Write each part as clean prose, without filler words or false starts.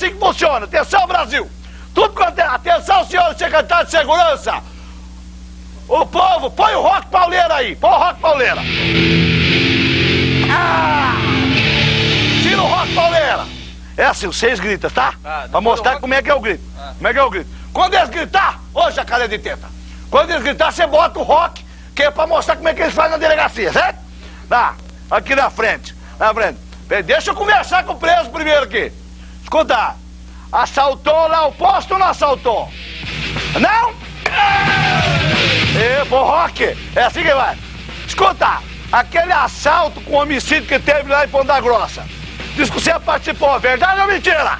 assim que funciona. Atenção, Brasil. Tudo quanto é... Atenção, senhor secretário de segurança. O povo, põe o rock pauleira aí. Põe o rock pauleira. Tira o rock pauleira. É assim, vocês gritam, tá? Pra mostrar como é que é o grito. Como é que é o grito. Quando eles gritar, ô jacaré de teta. Quando eles gritar, você bota o rock, que é pra mostrar como é que eles fazem na delegacia, certo? Tá, aqui na frente. Na frente. Deixa eu conversar com o preso primeiro aqui. Escuta, assaltou lá o posto ou não assaltou? Não? Pô, rock, é assim que vai. Escuta, aquele assalto com homicídio que teve lá em Ponta Grossa. Diz que você participou, verdade ou mentira?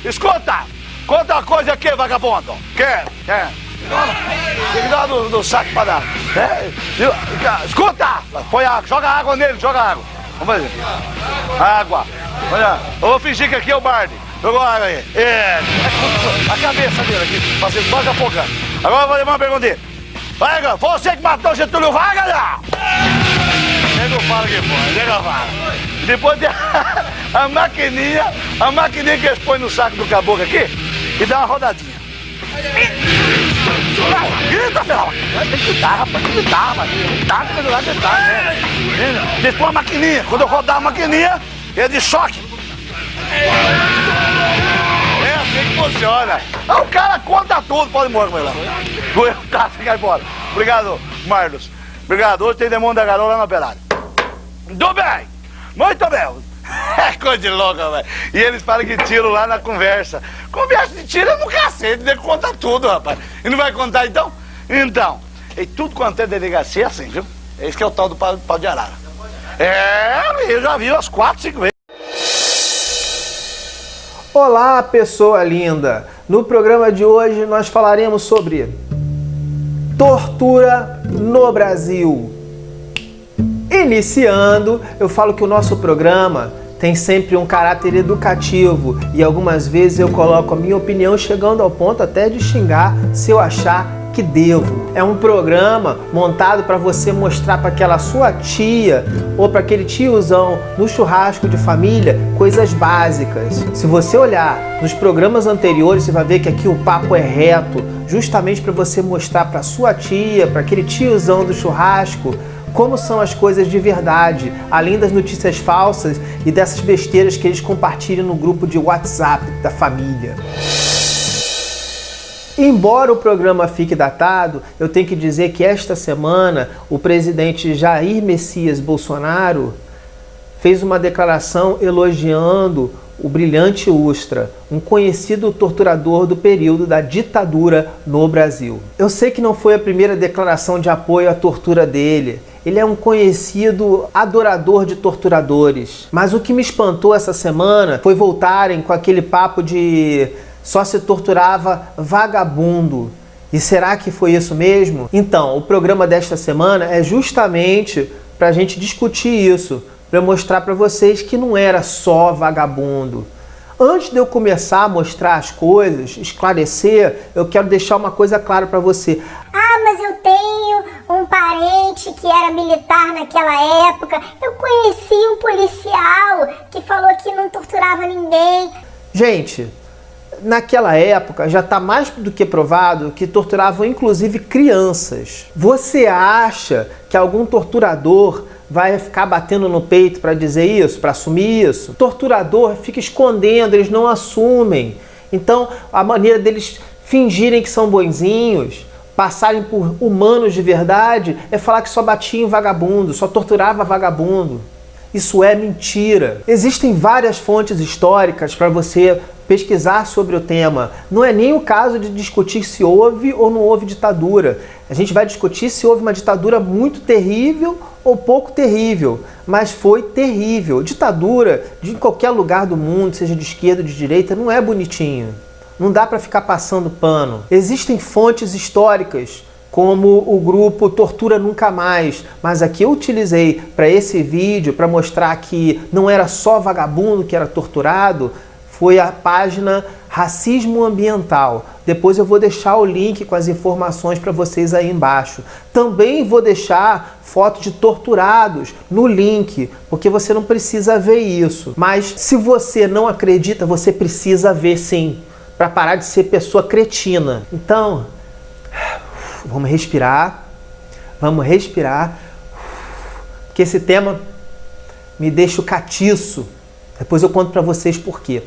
Escuta, conta uma coisa aqui, vagabundo. Quer? Tem que dar do saco pra dar. Escuta, põe água, joga água nele, joga água. Vamos fazer. Água. Olha, eu vou fingir que aqui é o Barney. Jogou água aí. A cabeça dele aqui, fazendo quase afogando. Agora eu vou levar uma perguntinha. Vai, foi você que matou o Getúlio Vargas, não? Nego fala aqui, pô, nego fala. Depois tem a maquininha que eles põem no saco do caboclo aqui e dá uma rodadinha. Grita, seu rapaz. Tem que gritar, rapaz. Gritar, né? Eles põem a maquininha. Quando eu rodar a maquininha, é de choque. É assim que funciona. O cara conta tudo, pode ir embora com ele lá. O cara fica embora. Obrigado, Marlos. Obrigado. Hoje tem demônio da garoa lá na operária. Tudo bem. Muito bem. É coisa de louca, velho. E eles falam que tiro lá na conversa. Conversa de tiro é no cacete, ele conta tudo, rapaz. E não vai contar então? Então, e tudo quanto é delegacia é assim, viu? Esse que é o tal do pau de arara. Eu já vi umas 4, 5 vezes. Olá, pessoa linda! No programa de hoje nós falaremos sobre tortura no Brasil. Iniciando, eu falo que o nosso programa tem sempre um caráter educativo e algumas vezes eu coloco a minha opinião chegando ao ponto até de xingar se eu achar que devo. É um programa montado para você mostrar para aquela sua tia ou para aquele tiozão no churrasco de família coisas básicas. Se você olhar nos programas anteriores, você vai ver que aqui o papo é reto, justamente para você mostrar para sua tia, para aquele tiozão do churrasco, como são as coisas de verdade, além das notícias falsas e dessas besteiras que eles compartilham no grupo de WhatsApp da família. Embora o programa fique datado, eu tenho que dizer que esta semana o presidente Jair Messias Bolsonaro fez uma declaração elogiando o Brilhante Ustra, um conhecido torturador do período da ditadura no Brasil. Eu sei que não foi a primeira declaração de apoio à tortura dele. Ele é um conhecido adorador de torturadores. Mas o que me espantou essa semana foi voltarem com aquele papo de só se torturava vagabundo. E será que foi isso mesmo? Então, o programa desta semana é justamente para a gente discutir isso, para mostrar para vocês que não era só vagabundo. Antes de eu começar a mostrar as coisas, esclarecer, eu quero deixar uma coisa clara para você. Ah, mas eu tenho um parente que era militar naquela época. Eu conheci um policial que falou que não torturava ninguém. Gente, naquela época já está mais do que provado que torturavam inclusive crianças. Você acha que algum torturador vai ficar batendo no peito para dizer isso, para assumir isso? Torturador fica escondendo, eles não assumem. Então, a maneira deles fingirem que são bonzinhos, passarem por humanos de verdade, é falar que só batia em vagabundo, só torturava vagabundo. Isso é mentira. Existem várias fontes históricas para você pesquisar sobre o tema. Não é nem o caso de discutir se houve ou não houve ditadura. A gente vai discutir se houve uma ditadura muito terrível ou pouco terrível, mas foi terrível. Ditadura de qualquer lugar do mundo, seja de esquerda ou de direita, não é bonitinho. Não dá para ficar passando pano. Existem fontes históricas, como o grupo Tortura Nunca Mais, mas aqui eu utilizei para esse vídeo, para mostrar que não era só vagabundo que era torturado, foi a página racismo ambiental. Depois eu vou deixar o link com as informações para vocês aí embaixo. Também vou deixar foto de torturados no link, porque você não precisa ver isso. Mas se você não acredita, você precisa ver sim, para parar de ser pessoa cretina. Então, vamos respirar, porque esse tema me deixa catiço. Depois eu conto para vocês por quê.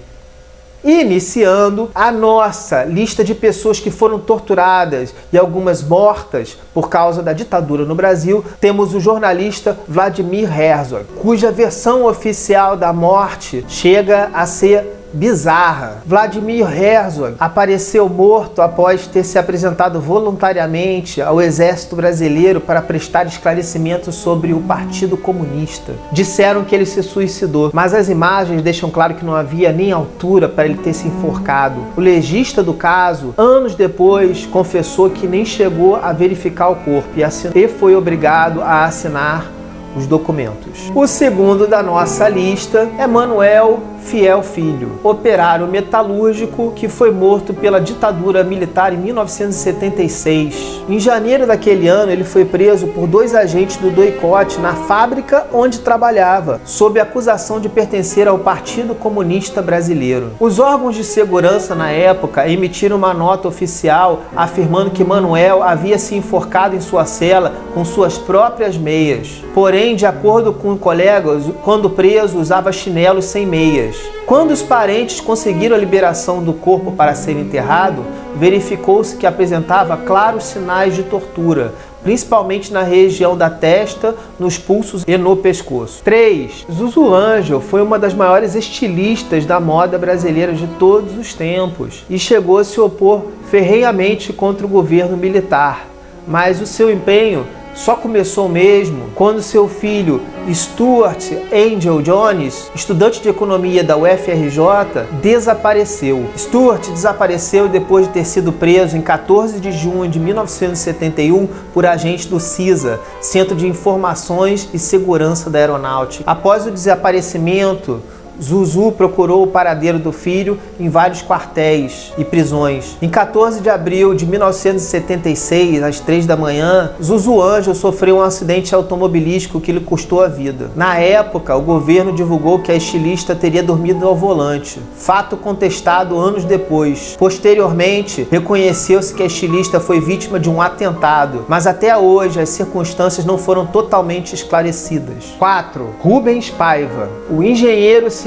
Iniciando a nossa lista de pessoas que foram torturadas e algumas mortas por causa da ditadura no Brasil, temos o jornalista Vladimir Herzog, cuja versão oficial da morte chega a ser bizarra. Vladimir Herzog apareceu morto após ter se apresentado voluntariamente ao exército brasileiro para prestar esclarecimentos sobre o Partido Comunista. Disseram que ele se suicidou, mas as imagens deixam claro que não havia nem altura para ele ter se enforcado. O legista do caso, anos depois, confessou que nem chegou a verificar o corpo e foi obrigado a assinar os documentos. O segundo da nossa lista é Manuel Fiel Filho, operário metalúrgico que foi morto pela ditadura militar em 1976. Em janeiro daquele ano, ele foi preso por 2 agentes do doicote na fábrica onde trabalhava, sob acusação de pertencer ao Partido Comunista Brasileiro. Os órgãos de segurança na época emitiram uma nota oficial afirmando que Manuel havia se enforcado em sua cela com suas próprias meias. Porém, de acordo com colegas, quando preso usava chinelos sem meias. Quando os parentes conseguiram a liberação do corpo para ser enterrado, verificou-se que apresentava claros sinais de tortura, principalmente na região da testa, nos pulsos e no pescoço. 3. Zuzu Angel foi uma das maiores estilistas da moda brasileira de todos os tempos e chegou a se opor ferrenhamente contra o governo militar, mas o seu empenho só começou mesmo quando seu filho Stuart Angel Jones, estudante de economia da UFRJ, desapareceu. Stuart desapareceu depois de ter sido preso em 14 de junho de 1971 por agentes do CISA, Centro de Informações e Segurança da Aeronáutica. Após o desaparecimento, Zuzu procurou o paradeiro do filho em vários quartéis e prisões. Em 14 de abril de 1976, às 3 da manhã, Zuzu Angel sofreu um acidente automobilístico que lhe custou a vida. Na época, o governo divulgou que a estilista teria dormido ao volante, fato contestado anos depois. Posteriormente, reconheceu-se que a estilista foi vítima de um atentado, mas até hoje as circunstâncias não foram totalmente esclarecidas. 4. Rubens Paiva. O engenheiro civil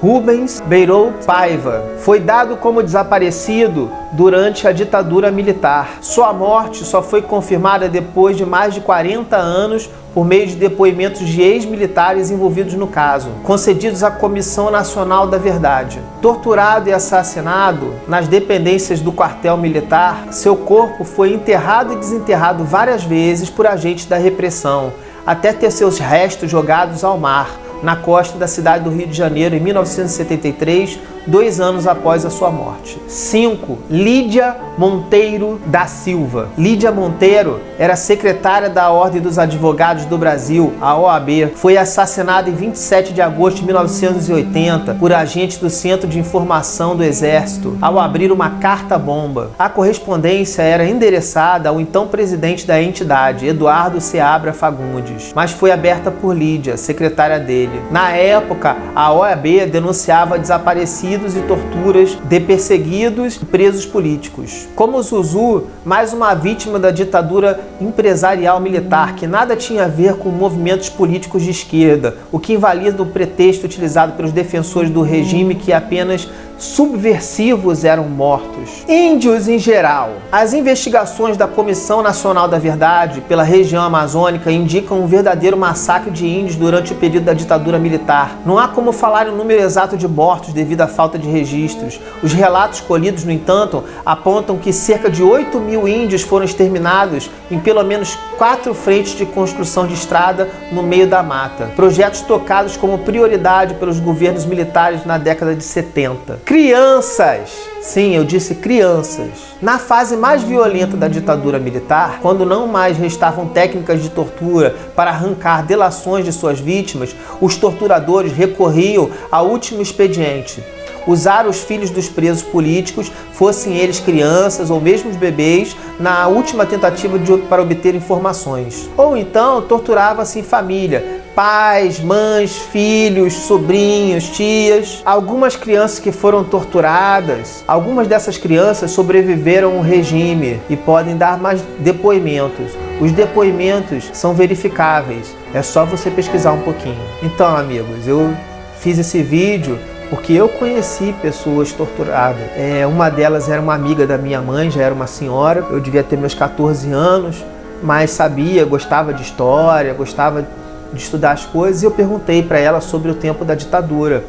Rubens Beirou Paiva foi dado como desaparecido durante a ditadura militar. Sua morte só foi confirmada depois de mais de 40 anos por meio de depoimentos de ex-militares envolvidos no caso, concedidos à Comissão Nacional da Verdade. Torturado e assassinado nas dependências do quartel militar, seu corpo foi enterrado e desenterrado várias vezes por agentes da repressão, até ter seus restos jogados ao mar, na costa da cidade do Rio de Janeiro, em 1973, 2 anos após a sua morte. 5. Lídia Monteiro da Silva. Lídia Monteiro era secretária da Ordem dos Advogados do Brasil, a OAB. Foi assassinada em 27 de agosto de 1980 por agentes do Centro de Informação do Exército, ao abrir uma carta-bomba. A correspondência era endereçada ao então presidente da entidade, Eduardo Seabra Fagundes, mas foi aberta por Lídia, secretária dele. Na época, a OAB denunciava desaparecidos e torturas de perseguidos e presos políticos. Como Zuzu, mais uma vítima da ditadura empresarial militar, que nada tinha a ver com movimentos políticos de esquerda, o que invalida o pretexto utilizado pelos defensores do regime que apenas subversivos eram mortos. Índios em geral. As investigações da Comissão Nacional da Verdade pela região amazônica indicam um verdadeiro massacre de índios durante o período da ditadura militar. Não há como falar o número exato de mortos devido à falta de registros. Os relatos colhidos, no entanto, apontam que cerca de 8.000 índios foram exterminados em pelo menos 4 frentes de construção de estrada no meio da mata. Projetos tocados como prioridade pelos governos militares na década de 70. Crianças! Sim, eu disse crianças. Na fase mais violenta da ditadura militar, quando não mais restavam técnicas de tortura para arrancar delações de suas vítimas, os torturadores recorriam ao último expediente: usar os filhos dos presos políticos, fossem eles crianças ou mesmo os bebês, na última tentativa para obter informações. Ou então torturava assim família, pais, mães, filhos, sobrinhos, tias. Algumas crianças que foram torturadas, algumas dessas crianças sobreviveram ao regime e podem dar mais depoimentos. Os depoimentos são verificáveis, é só você pesquisar um pouquinho. Então, amigos, eu fiz esse vídeo porque eu conheci pessoas torturadas. Uma delas era uma amiga da minha mãe, já era uma senhora, eu devia ter meus 14 anos, mas sabia, gostava de história, gostava de estudar as coisas, e eu perguntei para ela sobre o tempo da ditadura.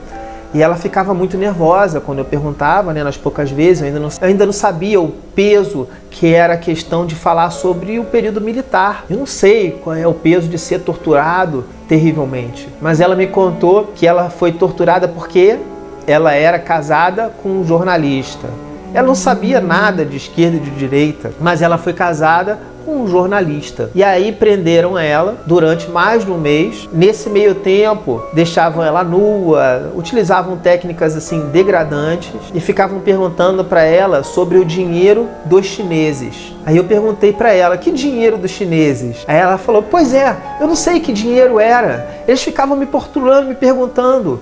E ela ficava muito nervosa quando eu perguntava, né, nas poucas vezes, eu ainda não sabia o peso que era a questão de falar sobre o período militar. Eu não sei qual é o peso de ser torturado terrivelmente, mas ela me contou que ela foi torturada porque ela era casada com um jornalista. Ela não sabia nada de esquerda e de direita, mas ela foi casada com um jornalista. E aí prenderam ela durante mais de um mês. Nesse meio tempo, deixavam ela nua, utilizavam técnicas assim degradantes e ficavam perguntando para ela sobre o dinheiro dos chineses. Aí eu perguntei para ela, que dinheiro dos chineses? Aí ela falou, pois é, eu não sei que dinheiro era. Eles ficavam me torturando, me perguntando.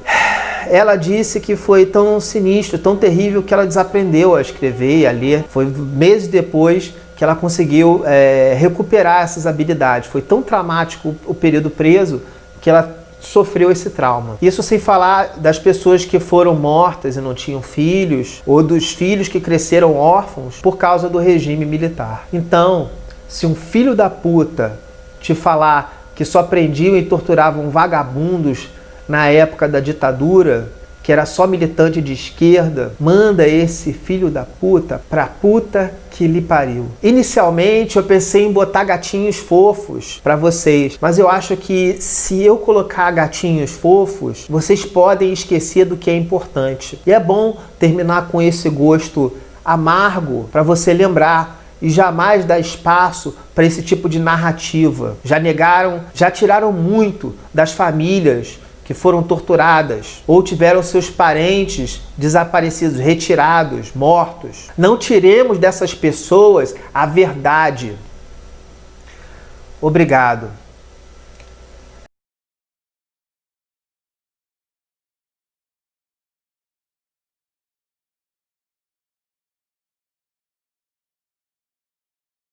Ela disse que foi tão sinistro, tão terrível, que ela desaprendeu a escrever e a ler. Foi meses depois que ela conseguiu recuperar essas habilidades. Foi tão traumático o período preso que ela sofreu esse trauma. Isso sem falar das pessoas que foram mortas e não tinham filhos, ou dos filhos que cresceram órfãos por causa do regime militar. Então, se um filho da puta te falar que só prendiam e torturavam vagabundos na época da ditadura, que era só militante de esquerda, manda esse filho da puta pra puta que lhe pariu. Inicialmente eu pensei em botar gatinhos fofos pra vocês, mas eu acho que se eu colocar gatinhos fofos, vocês podem esquecer do que é importante. E é bom terminar com esse gosto amargo pra você lembrar e jamais dar espaço para esse tipo de narrativa. Já tiraram muito das famílias que foram torturadas ou tiveram seus parentes desaparecidos, retirados, mortos. Não tiremos dessas pessoas a verdade. Obrigado.